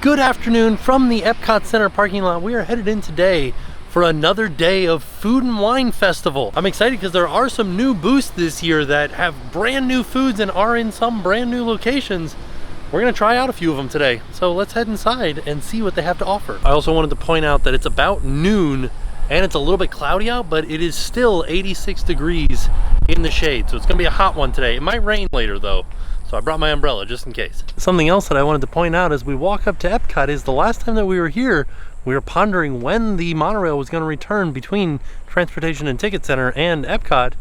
Good afternoon from the EPCOT Center parking lot. We are headed in today for another day of Food and Wine Festival. I'm excited because there are some new booths this year that have brand new foods and are in some brand new locations. We're gonna try out a few of them today. So let's head inside and see what they have to offer. I also wanted to point out that it's about noon and it's a little bit cloudy out, but it is still 86 degrees in the shade. So it's gonna be a hot one today. It might rain later though. So I brought my umbrella just in case. Something else that I wanted to point out as we walk up to EPCOT is the last time that we were here, we were pondering when the monorail was going to return between Transportation and Ticket Center and EPCOT.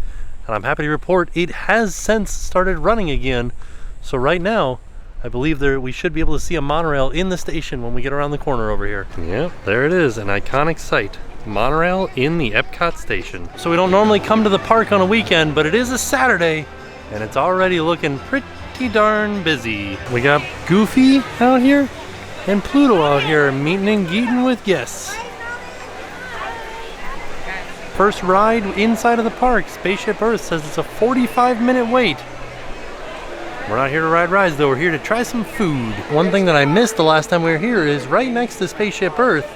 And I'm happy to report it has since started running again. So right now, I believe we should be able to see a monorail in the station when we get around the corner over here. Yep, there it is, an iconic sight. Monorail in the EPCOT station. So we don't normally come to the park on a weekend, but it is a Saturday and it's already looking pretty darn busy. We got Goofy out here and Pluto out here meeting and greeting with guests. First ride inside of the park, Spaceship Earth says it's a 45-minute wait. We're not here to ride rides though, we're here to try some food. One thing that I missed the last time we were here is right next to Spaceship Earth,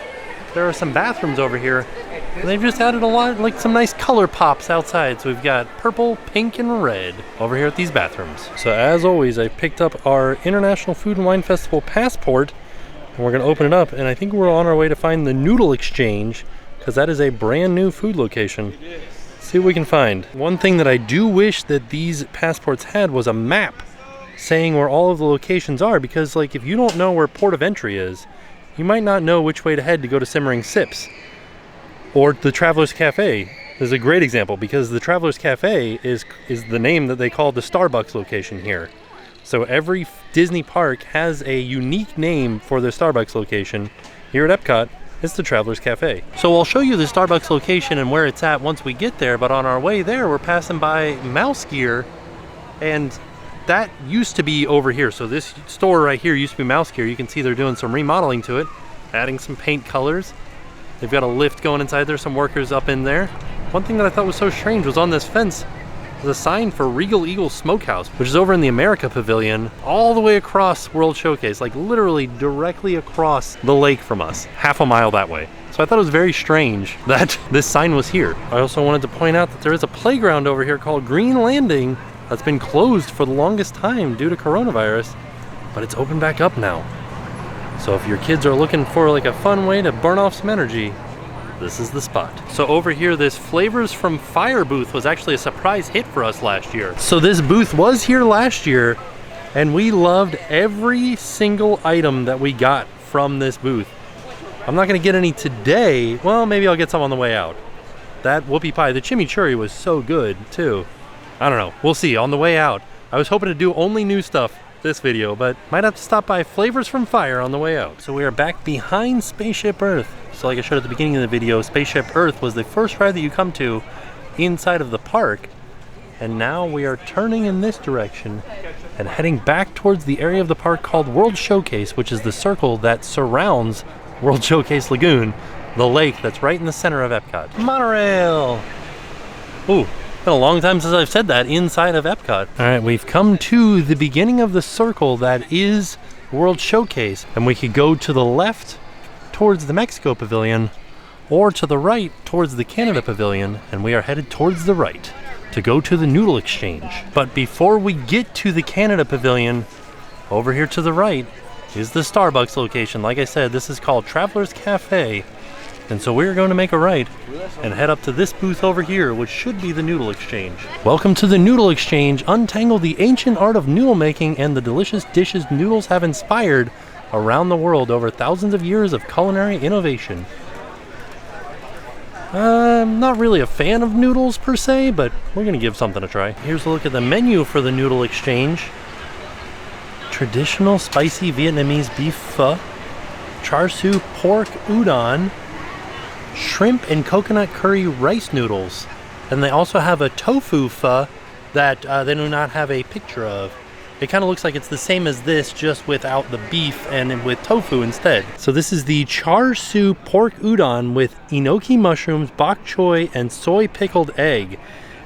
there are some bathrooms over here. And they've just added a lot, like some nice color pops outside. So we've got purple, pink, and red over here at these bathrooms. So as always, I picked up our International Food and Wine Festival passport and we're gonna open it up. And I think we're on our way to find the Noodle Exchange because that is a brand new food location. Let's see what we can find. One thing that I do wish that these passports had was a map saying where all of the locations are, because like if you don't know where port of entry is, you might not know which way to head to go to Simmering Sips. Or the Traveler's Cafe is a great example because the Traveler's Cafe is the name that they call the Starbucks location here. So every Disney park has a unique name for their Starbucks location. Here at EPCOT, it's the Traveler's Cafe. So I'll show you the Starbucks location and where it's at once we get there, but on our way there, we're passing by Mouse Gear, and that used to be over here. So this store right here used to be Mouse Gear. You can see they're doing some remodeling to it, adding some paint colors. They've got a lift going inside there, some workers up in there. One thing that I thought was so strange was on this fence, there's a sign for Regal Eagle Smokehouse, which is over in the America Pavilion, all the way across World Showcase, like literally directly across the lake from us, half a mile that way. So I thought it was very strange that this sign was here. I also wanted to point out that there is a playground over here called Green Landing that's been closed for the longest time due to coronavirus, but it's open back up now. So if your kids are looking for like a fun way to burn off some energy, this is the spot. So over here, this Flavors from Fire booth was actually a surprise hit for us last year. So this booth was here last year and we loved every single item that we got from this booth. I'm not gonna get any today. Well, maybe I'll get some on the way out. That whoopie pie, the chimichurri was so good too. I don't know, we'll see on the way out. I was hoping to do only new stuff this video, but might have to stop by Flavors from Fire on the way out. So we are back behind Spaceship Earth. So like I showed at the beginning of the video, Spaceship Earth was the first ride that you come to inside of the park. And now we are turning in this direction and heading back towards the area of the park called World Showcase, which is the circle that surrounds World Showcase Lagoon, the lake that's right in the center of EPCOT. Monorail! Ooh. Been a long time since I've said that inside of EPCOT. All right, we've come to the beginning of the circle that is World Showcase, and we could go to the left towards the Mexico Pavilion or to the right towards the Canada Pavilion, and we are headed towards the right to go to the Noodle Exchange. But before we get to the Canada Pavilion, over here to the right is the Starbucks location. Like I said, this is called Traveler's Cafe. And so we're going to make a right and head up to this booth over here, which should be the Noodle Exchange. Welcome to the Noodle Exchange. Untangle the ancient art of noodle making and the delicious dishes noodles have inspired around the world over thousands of years of culinary innovation. I'm not really a fan of noodles per se, but we're going to give something a try. Here's a look at the menu for the Noodle Exchange. Traditional spicy Vietnamese beef pho, char siu pork udon, shrimp and coconut curry rice noodles, and they also have a tofu pho that they do not have a picture of. It kind of looks like it's the same as this, just without the beef and with tofu instead. So this is the char siu pork udon with enoki mushrooms, bok choy, and soy pickled egg.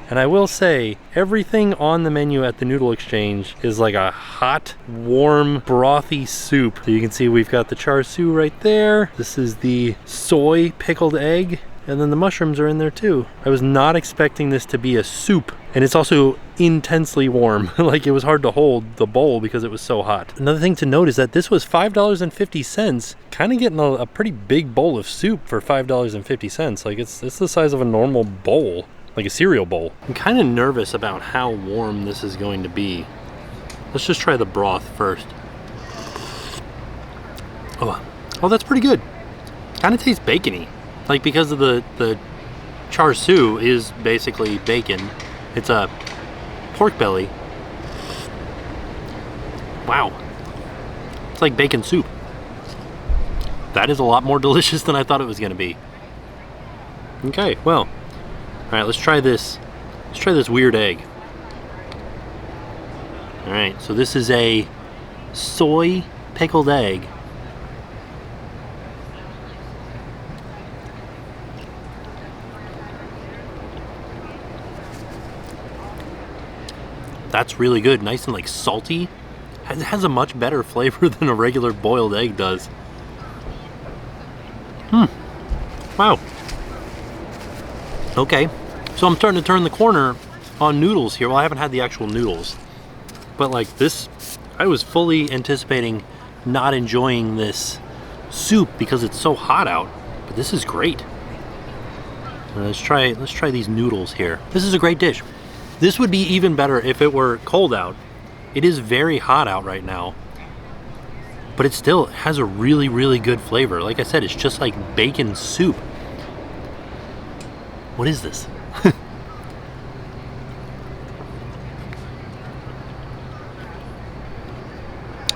And I will say, everything on the menu at the Noodle Exchange is like a hot, warm, brothy soup. So you can see we've got the char siu right there. This is the soy pickled egg. And then the mushrooms are in there too. I was not expecting this to be a soup. And it's also intensely warm. Like, it was hard to hold the bowl because it was so hot. Another thing to note is that this was $5.50. Kind of getting a pretty big bowl of soup for $5.50. Like, it's the size of a normal bowl. Like a cereal bowl. I'm kind of nervous about how warm this is going to be. Let's just try the broth first. Oh, that's pretty good. Kind of tastes bacony. Like, because of the char siu is basically bacon. It's a pork belly. Wow. It's like bacon soup. That is a lot more delicious than I thought it was going to be. Okay, well. All right, let's try this. Let's try this weird egg. All right, so this is a soy pickled egg. That's really good, nice and like salty. It has a much better flavor than a regular boiled egg does. Wow. Okay, so I'm starting to turn the corner on noodles here. Well, I haven't had the actual noodles, but like this, I was fully anticipating not enjoying this soup because it's so hot out, but this is great. Let's try these noodles here. This is a great dish. This would be even better if it were cold out. It is very hot out right now, but it still has a really, really good flavor. Like I said, it's just like bacon soup. What is this?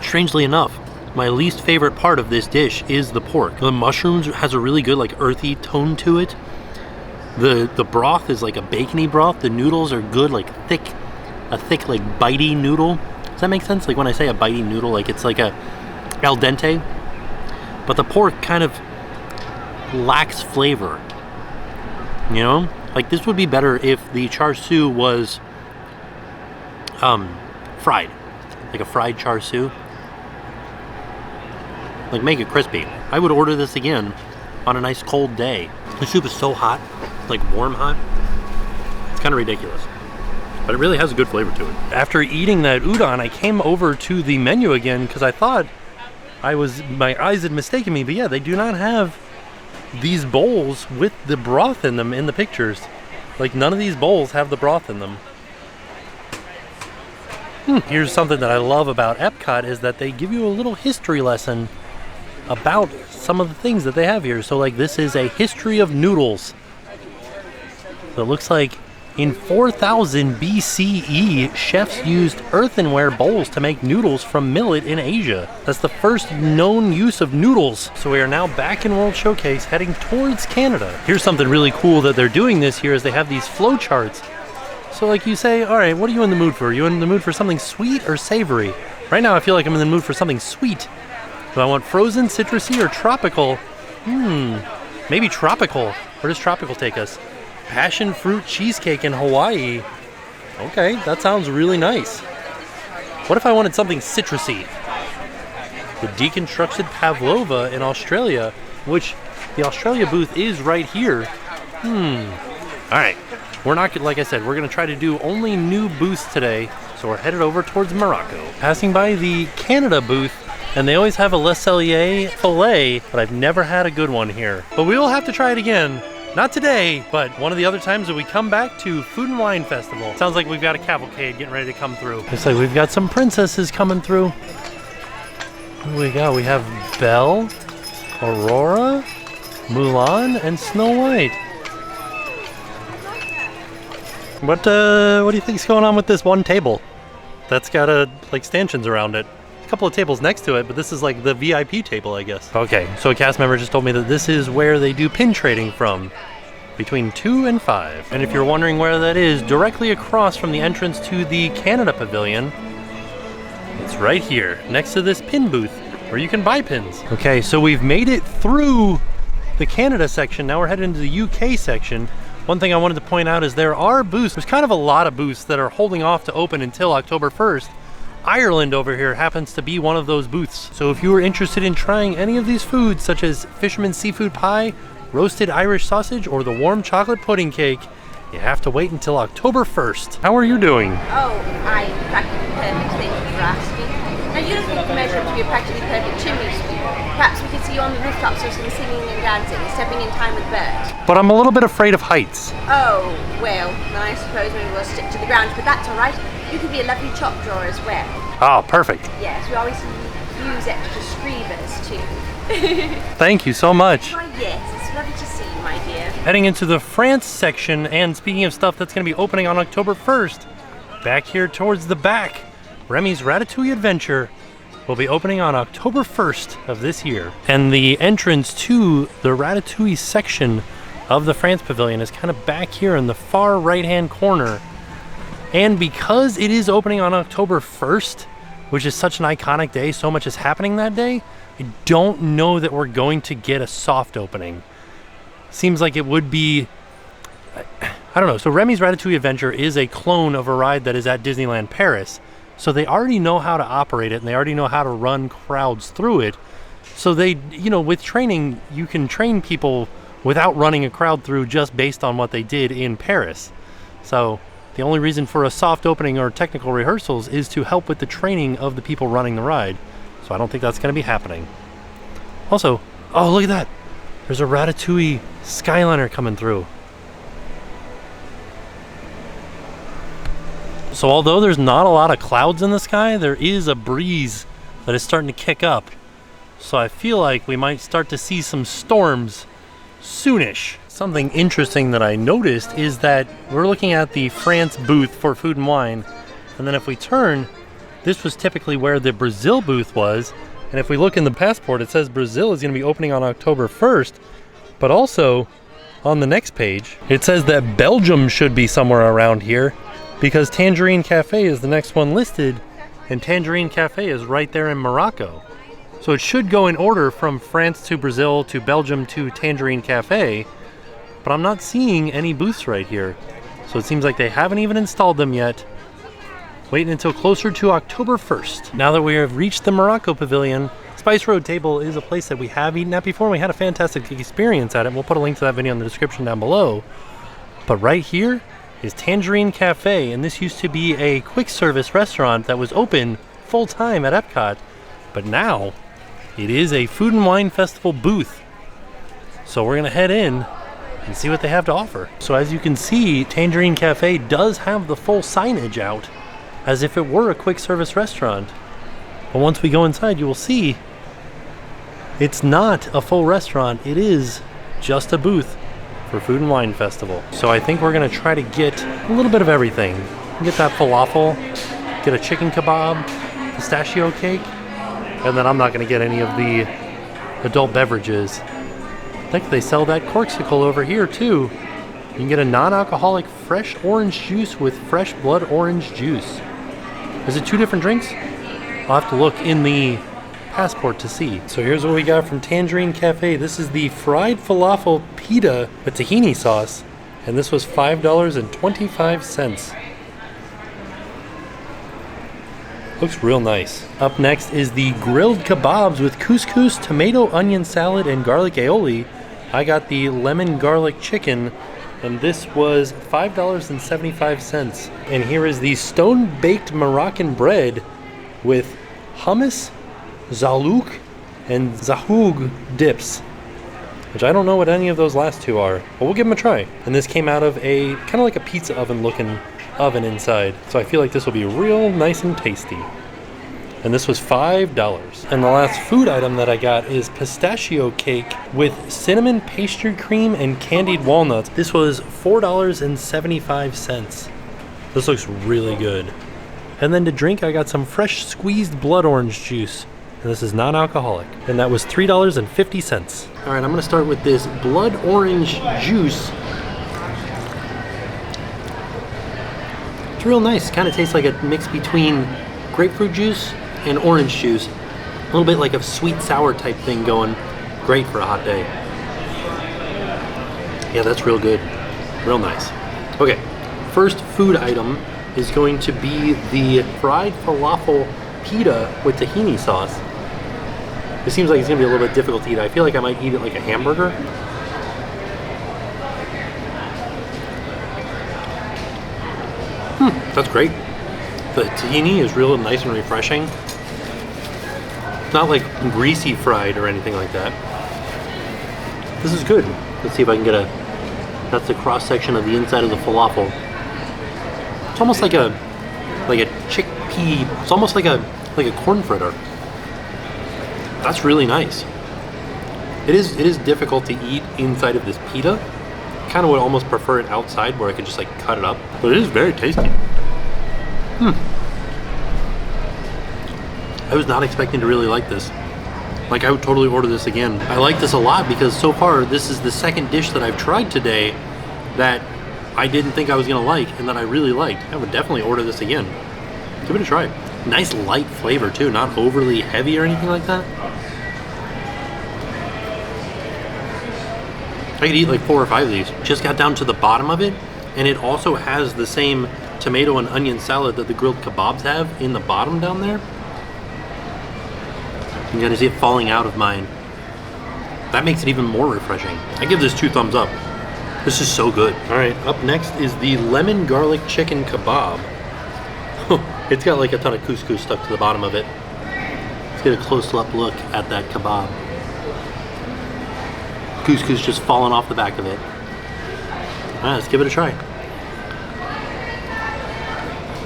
Strangely enough, my least favorite part of this dish is the pork. The mushrooms has a really good like earthy tone to it. The broth is like a bacony broth. The noodles are good, like a thick like bitey noodle. Does that make sense? Like when I say a bitey noodle, like it's like a al dente. But the pork kind of lacks flavor. You know? Like this would be better if the char siu was fried. Like a fried char siu. Like make it crispy. I would order this again on a nice cold day. The soup is so hot, like warm hot. It's kind of ridiculous. But it really has a good flavor to it. After eating that udon, I came over to the menu again because I thought my eyes had mistaken me. But yeah, they do not have these bowls with the broth in them in the pictures. Like none of these bowls have the broth in them. Here's something that I love about EPCOT is that they give you a little history lesson about some of the things that they have here. So like this is a history of noodles. So it looks like in 4000 BCE, chefs used earthenware bowls to make noodles from millet in Asia. That's the first known use of noodles. So we are now back in World Showcase heading towards Canada. Here's something really cool that they're doing this here is they have these flow charts. So like you say, all right, what are you in the mood for? Are you in the mood for something sweet or savory? Right now I feel like I'm in the mood for something sweet. Do I want frozen, citrusy, or tropical? Maybe tropical. Where does tropical take us? Passion fruit cheesecake in Hawaii. Okay, that sounds really nice. What if I wanted something citrusy? The deconstructed pavlova in Australia, which the Australia booth is right here. All right, we're not, like I said, we're gonna try to do only new booths today, so we're headed over towards Morocco. Passing by the Canada booth, and they always have a Le Cellier filet, but I've never had a good one here. But we will have to try it again. Not today, but one of the other times that we come back to Food and Wine Festival. Sounds like we've got a cavalcade getting ready to come through. Looks like we've got some princesses coming through. What do we got? We have Belle, Aurora, Mulan, and Snow White. What do you think's going on with this one table? That's got like stanchions around it. Couple of tables next to it, but this is like the VIP table, I guess. Okay, so a cast member just told me that this is where they do pin trading from, between 2 and 5. And if you're wondering where that is, directly across from the entrance to the Canada Pavilion, it's right here, next to this pin booth, where you can buy pins. Okay, so we've made it through the Canada section, now we're headed into the UK section. One thing I wanted to point out is there are booths, there's kind of a lot of booths that are holding off to open until October 1st. Ireland over here happens to be one of those booths. So if you are interested in trying any of these foods, such as fisherman's seafood pie, roasted Irish sausage, or the warm chocolate pudding cake, you have to wait until October 1st. How are you doing? Oh, I'm practically perfect, thank you for asking. Now you don't think you measure up to be a practically perfect chimney sweep. Perhaps we could see you on the rooftops or some singing and dancing, stepping in time with Bert. But I'm a little bit afraid of heights. Oh, well, then I suppose maybe we'll stick to the ground, but that's alright. You could be a lovely chop drawer as well. Oh, perfect. Yes, we always use extra screevers too. Thank you so much. Why yes, it's lovely to see you, my dear. Heading into the France section, and speaking of stuff that's going to be opening on October 1st, back here towards the back, Remy's Ratatouille Adventure will be opening on October 1st of this year. And the entrance to the Ratatouille section of the France Pavilion is kind of back here in the far right-hand corner. And because it is opening on October 1st, which is such an iconic day, so much is happening that day, I don't know that we're going to get a soft opening. Seems like it would be, I don't know. So Remy's Ratatouille Adventure is a clone of a ride that is at Disneyland Paris. So they already know how to operate it, and they already know how to run crowds through it. So they, you know, with training, you can train people without running a crowd through just based on what they did in Paris. So the only reason for a soft opening or technical rehearsals is to help with the training of the people running the ride. So I don't think that's going to be happening. Also, oh, look at that. There's a Ratatouille Skyliner coming through. So although there's not a lot of clouds in the sky, there is a breeze that is starting to kick up. So I feel like we might start to see some storms soonish. Something interesting that I noticed is that we're looking at the France booth for food and wine, and then if we turn, this was typically where the Brazil booth was, and if we look in the passport, it says Brazil is going to be opening on October 1st, but also on the next page, it says that Belgium should be somewhere around here because Tangerine Cafe is the next one listed, and Tangerine Cafe is right there in Morocco. So it should go in order from France to Brazil to Belgium to Tangerine Cafe, but I'm not seeing any booths right here. So it seems like they haven't even installed them yet. Waiting until closer to October 1st. Now that we have reached the Morocco Pavilion, Spice Road Table is a place that we have eaten at before. We had a fantastic experience at it. We'll put a link to that video in the description down below. But right here is Tangerine Cafe, and this used to be a quick service restaurant that was open full time at EPCOT, but now it is a food and wine festival booth. So we're gonna head in and see what they have to offer. So as you can see, Tangerine Cafe does have the full signage out as if it were a quick service restaurant. But once we go inside, you will see it's not a full restaurant. It is just a booth for Food and Wine Festival. So I think we're gonna try to get a little bit of everything. Get that falafel, get a chicken kebab, pistachio cake, and then I'm not gonna get any of the adult beverages. I think they sell that corksicle over here too. You can get a non-alcoholic fresh orange juice with fresh blood orange juice. Is it two different drinks? I'll have to look in the passport to see. So here's what we got from Tangerine Cafe. This is the fried falafel pita with tahini sauce, and this was $5.25. Looks real nice. Up next is the grilled kebabs with couscous, tomato, onion salad, and garlic aioli. I got the lemon garlic chicken, and this was $5.75. And here is the stone-baked Moroccan bread with hummus, zalouk, and zahoug dips, which I don't know what any of those last two are, but we'll give them a try. And this came out of a kind of like a pizza oven looking oven inside, so I feel like this will be real nice and tasty. And this was $5. And the last food item that I got is pistachio cake with cinnamon pastry cream and candied walnuts. This was $4.75. This looks really good. And then to drink, I got some fresh squeezed blood orange juice. And this is non-alcoholic. And that was $3.50. All right, I'm gonna start with this blood orange juice. It's real nice. Kind of tastes like a mix between grapefruit juice and orange juice. A little bit like a sweet sour type thing going. Great for a hot day. Yeah, that's real good. Real nice. Okay, first food item is going to be the fried falafel pita with tahini sauce. It seems like it's gonna be a little bit difficult to eat. I feel like I might eat it like a hamburger. That's great. The tahini is real nice and refreshing. Not like greasy fried or anything like that. This is good. Let's see if I can get a, that's the cross section of the inside of the falafel. It's almost like a chickpea, it's almost like a corn fritter. That's really nice. It is difficult to eat inside of this pita. Kind of would almost prefer it outside where I could just like cut it up, but it is very tasty. I was not expecting to really like this. Like, I would totally order this again. I like this a lot because so far this is the second dish that I've tried today that I didn't think I was gonna like and that I really liked. I would definitely order this again. Give it a try. Nice light flavor too, not overly heavy or anything like that. I could eat like 4 or 5 of these. Just got down to the bottom of it, and it also has the same tomato and onion salad that the grilled kebabs have in the bottom down there. You gotta see it falling out of mine. That makes it even more refreshing. I give this 2 thumbs up. This is so good. All right, up next is the lemon garlic chicken kebab. It's got like a ton of couscous stuck to the bottom of it. Let's get a close-up look at that kebab. Couscous just falling off the back of it. All right, let's give it a try.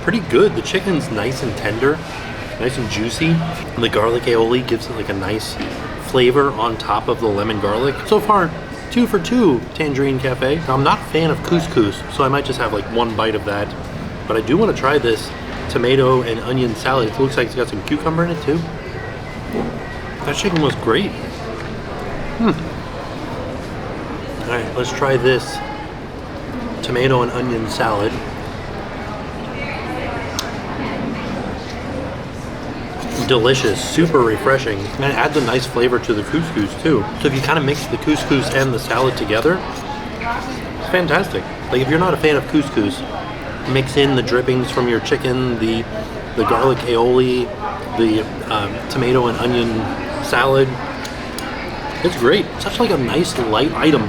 Pretty good. The chicken's nice and tender, nice and juicy. And the garlic aioli gives it like a nice flavor on top of the lemon garlic. So far, 2 for 2 Tangerine Cafe. Now, I'm not a fan of couscous, so I might just have like 1 bite of that. But I do want to try this tomato and onion salad. It looks like it's got some cucumber in it too. That chicken was great. All right, let's try this tomato and onion salad. Delicious, super refreshing, and it adds a nice flavor to the couscous too. So if you kind of mix the couscous and the salad together, it's fantastic. Like, if you're not a fan of couscous, mix in the drippings from your chicken, the garlic aioli, the tomato and onion salad. It's great. Such like a nice light item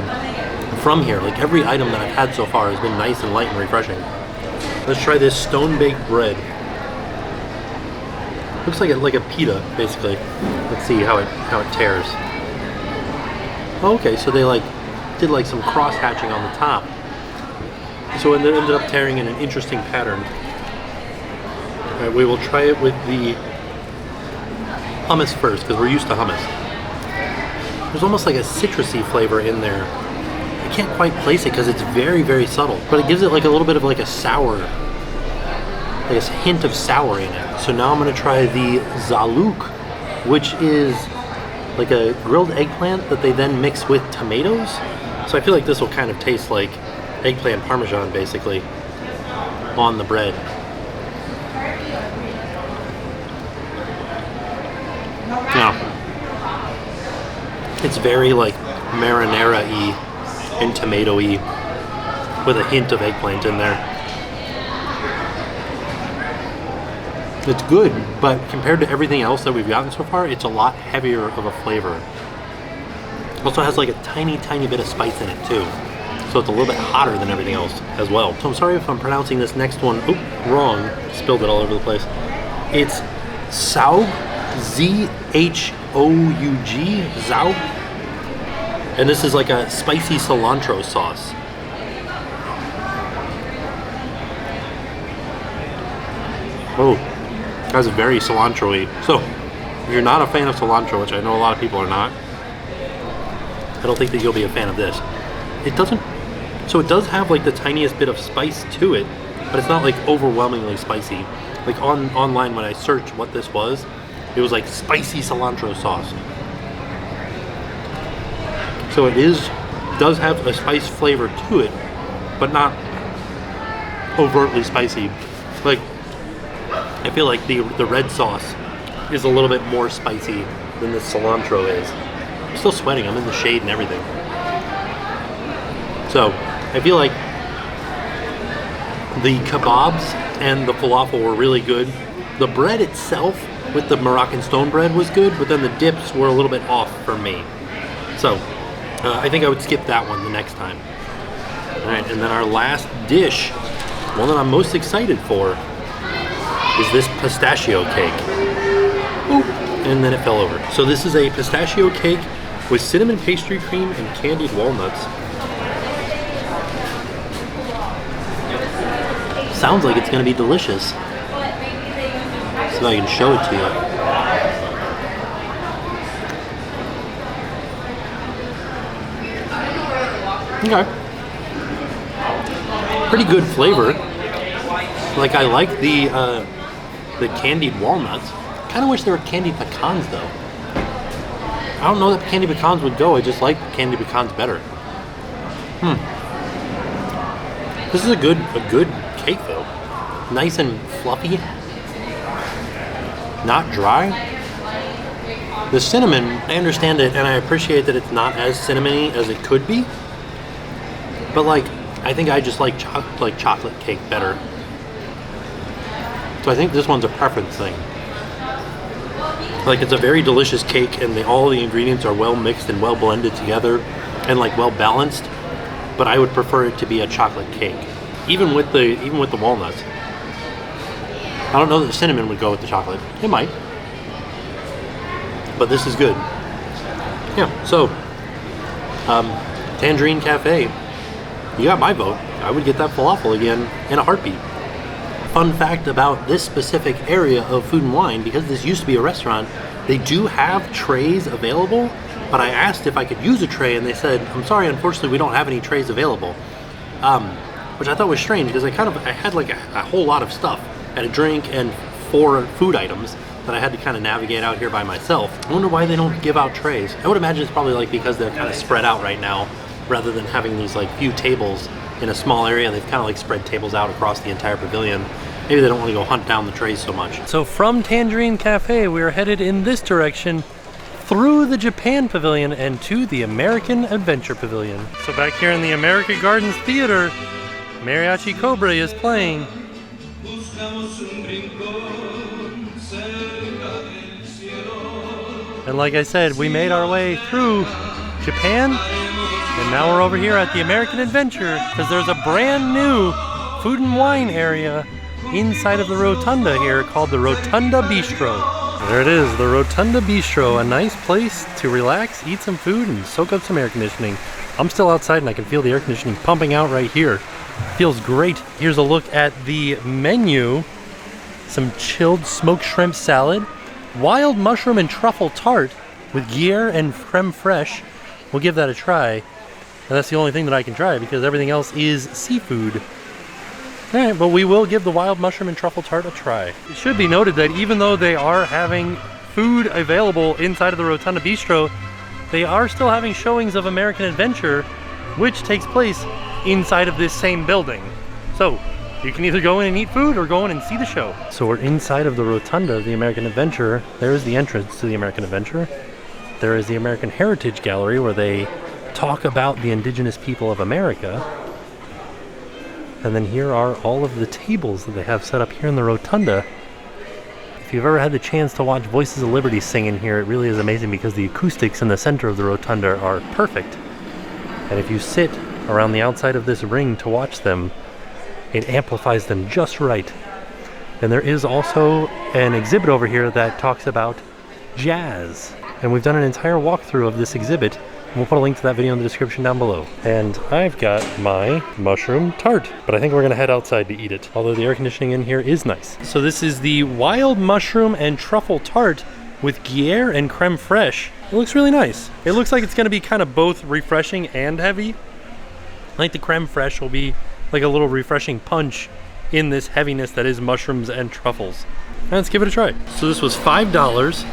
from here. Like, every item that I've had so far has been nice and light and refreshing. Let's try this stone baked bread. Looks like a pita, basically. Let's see how it tears. Oh, okay, so they did some cross hatching on the top. So it ended up tearing in an interesting pattern. All right, we will try it with the hummus first, because we're used to hummus. There's almost like a citrusy flavor in there. I can't quite place it because it's very, very subtle, but it gives it like a little bit of like a sour, like a hint of sour in it. So now I'm gonna try the zalouk, which is like a grilled eggplant that they then mix with tomatoes. So I feel like this will kind of taste like eggplant parmesan, basically, on the bread. Now, it's very like marinara-y and tomato-y with a hint of eggplant in there. It's good, but compared to everything else that we've gotten so far, it's a lot heavier of a flavor. It also has like a tiny, tiny bit of spice in it too. So it's a little bit hotter than everything else as well. So I'm sorry if I'm pronouncing this next one wrong. Spilled it all over the place. It's Zaug, Z-H-O-U-G, Zaug. And this is like a spicy cilantro sauce. Oh, that's very cilantro-y. So, if you're not a fan of cilantro, which I know a lot of people are not, I don't think that you'll be a fan of this. It doesn't, so it does have like the tiniest bit of spice to it, but it's not like overwhelmingly spicy. Like online when I searched what this was, it was like spicy cilantro sauce. So it does have a spice flavor to it, but not overtly spicy. Like, I feel like the red sauce is a little bit more spicy than the cilantro is. I'm still sweating, I'm in the shade and everything. So I feel like The kebabs and the falafel were really good. The bread itself with the Moroccan stone bread was good, but then the dips were a little bit off for me. So I think I would skip that one the next time. All right, and then our last dish, one that I'm most excited for, is this pistachio cake. Oop, and then it fell over. So this is a pistachio cake with cinnamon pastry cream and candied walnuts. Sounds like it's gonna be delicious. See if I can show it to you. Okay. Pretty good flavor. Like, I like the candied walnuts. Kind of wish there were candied pecans though. I don't know that candied pecans would go. I just like candied pecans better. This is a good cake though. Nice and fluffy. Not dry. The cinnamon, I understand it and I appreciate that it's not as cinnamony as it could be. But like, I think I just like chocolate cake better. So I think this one's a preference thing. Like, it's a very delicious cake and all the ingredients are well mixed and well blended together and like well balanced. But I would prefer it to be a chocolate cake, even with the walnuts. I don't know that the cinnamon would go with the chocolate. It might, but this is good. Yeah. So, Tangerine Cafe, you got my vote. I would get that falafel again in a heartbeat. Fun fact about this specific area of Food and Wine, because this used to be a restaurant, they do have trays available. But I asked if I could use a tray, and they said, "I'm sorry, unfortunately, we don't have any trays available." Which I thought was strange because I had like a whole lot of stuff. I had a drink and 4 food items that I had to kind of navigate out here by myself. I wonder why they don't give out trays. I would imagine it's probably like because they're kind of spread out right now, rather than having these like few tables in a small area. They've kind of like spread tables out across the entire pavilion. Maybe they don't want to go hunt down the trays so much. So from Tangerine Cafe, we are headed in this direction through the Japan Pavilion and to the American Adventure Pavilion. So back here in the America Gardens Theater, Mariachi Cobra is playing. And like I said, we made our way through Japan, and now we're over here at the American Adventure because there's a brand new food and wine area inside of the rotunda here called the Rotunda Bistro. There it is, the Rotunda Bistro, a nice place to relax, eat some food, and soak up some air conditioning. I'm still outside and I can feel the air conditioning pumping out right here. Feels great. Here's a look at the menu. Some chilled smoked shrimp salad, wild mushroom and truffle tart with Gruyere and creme fraiche. We'll give that a try. And that's the only thing that I can try because everything else is seafood. Alright, but we will give the wild mushroom and truffle tart a try. It should be noted that even though they are having food available inside of the Rotunda Bistro, they are still having showings of American Adventure, which takes place inside of this same building. So, you can either go in and eat food or go in and see the show. So we're inside of the Rotunda of the American Adventure. There is the entrance to the American Adventure. There is the American Heritage Gallery where they talk about the indigenous people of America. And then here are all of the tables that they have set up here in the Rotunda. If you've ever had the chance to watch Voices of Liberty sing in here, it really is amazing because the acoustics in the center of the Rotunda are perfect. And if you sit around the outside of this ring to watch them, it amplifies them just right. And there is also an exhibit over here that talks about jazz. And we've done an entire walkthrough of this exhibit. And we'll put a link to that video in the description down below. And I've got my mushroom tart, but I think we're gonna head outside to eat it. Although the air conditioning in here is nice. So this is the wild mushroom and truffle tart with Gruyere and creme fraiche. It looks really nice. It looks like it's gonna be kind of both refreshing and heavy. I think the creme fraiche will be like a little refreshing punch in this heaviness that is mushrooms and truffles. And let's give it a try. So this was $5.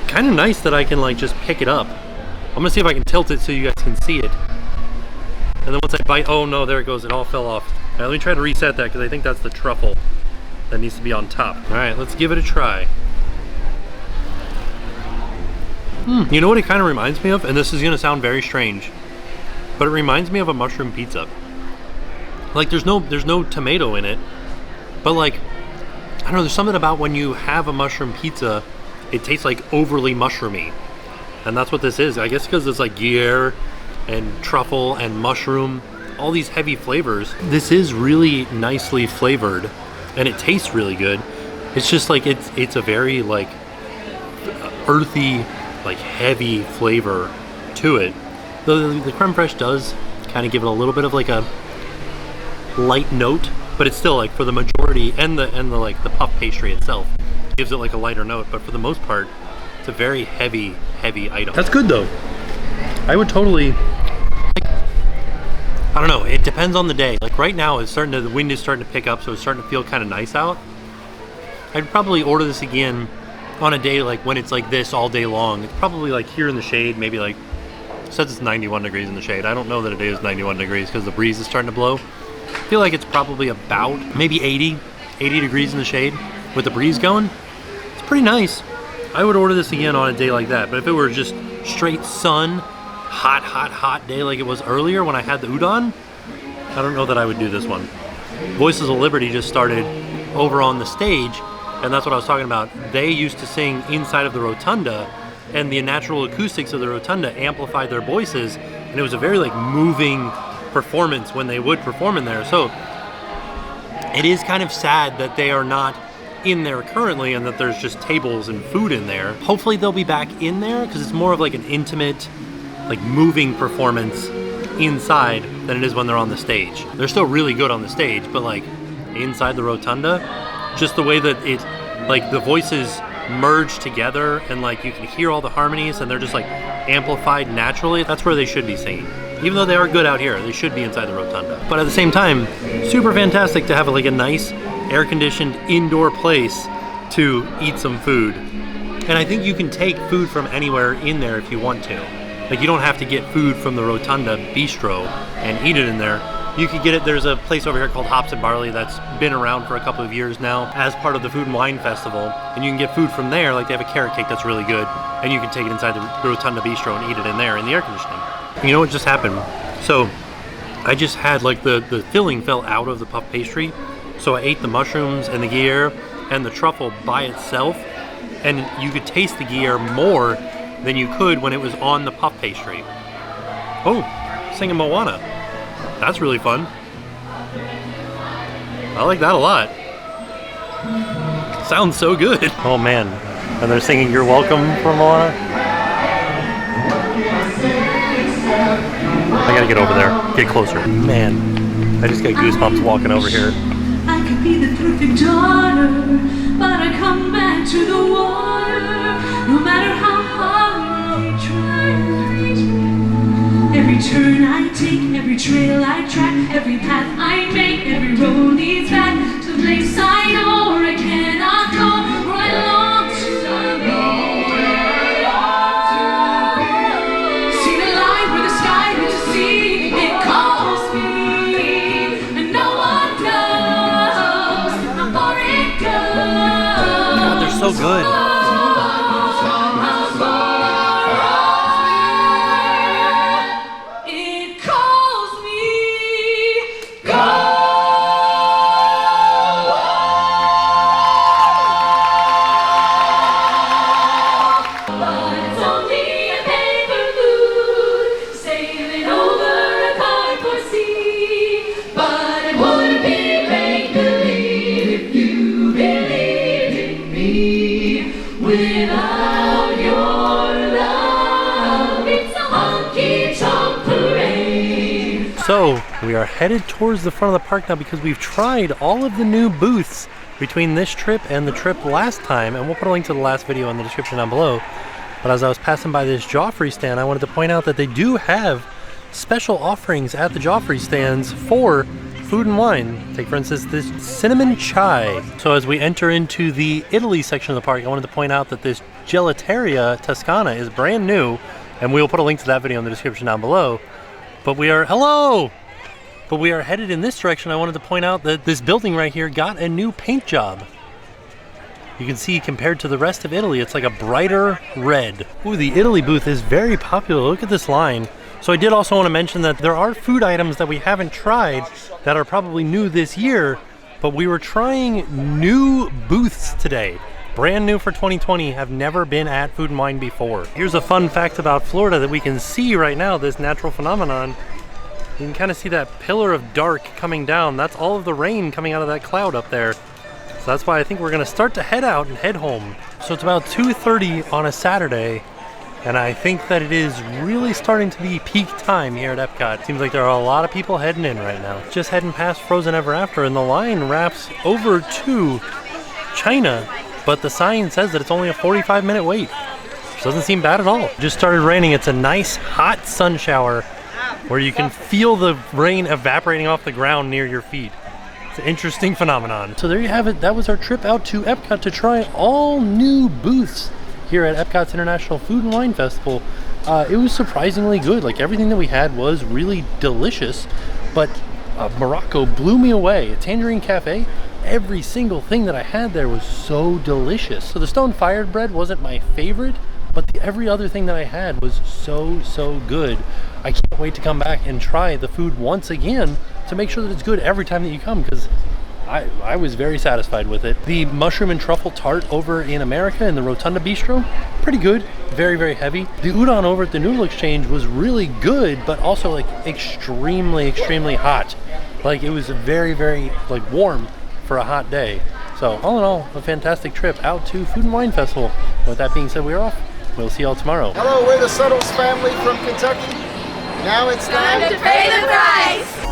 Kind of nice that I can like just pick it up. I'm gonna see if I can tilt it so you guys can see it. And then once I bite, oh no, there it goes, it all fell off. All right, let me try to reset that because I think that's the truffle that needs to be on top. All right, let's give it a try. You know what it kind of reminds me of? And this is gonna sound very strange, but it reminds me of a mushroom pizza. Like there's no tomato in it, but like, I don't know, there's something about when you have a mushroom pizza, it tastes like overly mushroomy. And that's what this is. I guess because it's like Gruyere and truffle and mushroom, all these heavy flavors. This is really nicely flavored and it tastes really good. It's just like, it's a very like earthy, like heavy flavor to it. The creme fraiche does kind of give it a little bit of like a light note, but it's still like for the majority, and the like the puff pastry itself gives it like a lighter note, but for the most part it's a very heavy item. That's good though. I would totally, like, I don't know, it depends on the day. Like right now it's starting to, the wind is starting to pick up, so it's starting to feel kind of nice out. I'd probably order this again on a day like when it's like this all day long. It's probably like here in the shade, maybe like, it says it's 91 degrees in the shade. I don't know that it is 91 degrees because the breeze is starting to blow. I feel like it's probably about maybe 80 degrees in the shade with the breeze going. It's pretty nice. I would order this again on a day like that, but if it were just straight sun, hot day like it was earlier when I had the udon, I don't know that I would do this one. Voices of Liberty just started over on the stage, and that's what I was talking about. They used to sing inside of the rotunda, and the natural acoustics of the rotunda amplified their voices, and it was a very like moving performance when they would perform in there. So it is kind of sad that they are not in there currently and that there's just tables and food in there. Hopefully they'll be back in there because it's more of like an intimate, like moving performance inside than it is when they're on the stage. They're still really good on the stage, but like inside the rotunda, just the way that it, like the voices merge together and like you can hear all the harmonies and they're just like amplified naturally, that's where they should be singing. Even though they are good out here, they should be inside the rotunda. But at the same time, super fantastic to have like a nice air-conditioned indoor place to eat some food. And I think you can take food from anywhere in there if you want to. Like you don't have to get food from the Rotunda Bistro and eat it in there. You could get it, there's a place over here called Hops and Barley that's been around for a couple of years now as part of the Food and Wine Festival. And you can get food from there, like they have a carrot cake that's really good. And you can take it inside the Rotunda Bistro and eat it in there in the air conditioning. And you know what just happened? So I just had like the filling fell out of the puff pastry. So I ate the mushrooms and the Gruyere and the truffle by itself. And you could taste the Gruyere more than you could when it was on the puff pastry. Oh, singing Moana. That's really fun. I like that a lot. Sounds so good. Oh man, and they're singing You're Welcome from Moana. I gotta get over there, get closer. Man, I just got goosebumps walking over here. I could be the perfect daughter, but I come back to the water, no matter how hard I try. Every turn I take, every trail I track, every path I make, every road leads back to the place I know where I cannot go, where I long to go. See the line where the sky meets the sea, it calls me, and no one knows how far it goes. God, they're so good. So we are headed towards the front of the park now because we've tried all of the new booths between this trip and the trip last time, and we'll put a link to the last video in the description down below. But as I was passing by this Joffrey stand, I wanted to point out that they do have special offerings at the Joffrey stands for food and wine. Take for instance this cinnamon chai. So as we enter into the Italy section of the park, I wanted to point out that this Gelateria Toscana is brand new, and we'll put a link to that video in the description down below. But we are, But we are headed in this direction. I wanted to point out that this building right here got a new paint job. You can see compared to the rest of Italy, it's like a brighter red. Ooh, the Italy booth is very popular. Look at this line. So I did also want to mention that there are food items that we haven't tried that are probably new this year, but we were trying new booths today. Brand new for 2020, have never been at Food and Wine before. Here's a fun fact about Florida that we can see right now, this natural phenomenon. You can kind of see that pillar of dark coming down. That's all of the rain coming out of that cloud up there. So that's why I think we're gonna start to head out and head home. So it's about 2:30 on a Saturday, and I think that it is really starting to be peak time here at EPCOT. Seems like there are a lot of people heading in right now. Just heading past Frozen Ever After, and the line wraps over to China, but the sign says that it's only a 45-minute wait. Which doesn't seem bad at all. Just started raining. It's a nice hot sun shower where you can feel the rain evaporating off the ground near your feet. It's an interesting phenomenon. So there you have it. That was our trip out to EPCOT to try all new booths here at EPCOT's International Food and Wine Festival. It was surprisingly good. Like, everything that we had was really delicious, but Morocco blew me away. Tangerine Cafe, every single thing that I had there was so delicious. So the stone fired bread wasn't my favorite, but every other thing that I had was so good. I can't wait to come back and try the food once again to make sure that it's good every time that you come, because I was very satisfied with it. The mushroom and truffle tart over in America in the Rotunda Bistro, pretty good, very heavy. The udon over at the Noodle Exchange was really good, but also like extremely hot. Like, it was very like warm for a hot day. So all in all, a fantastic trip out to Food and Wine Festival. With that being said, we're off. We'll see y'all tomorrow. Hello, we're the Suttles family from Kentucky. Now it's time to pay the price!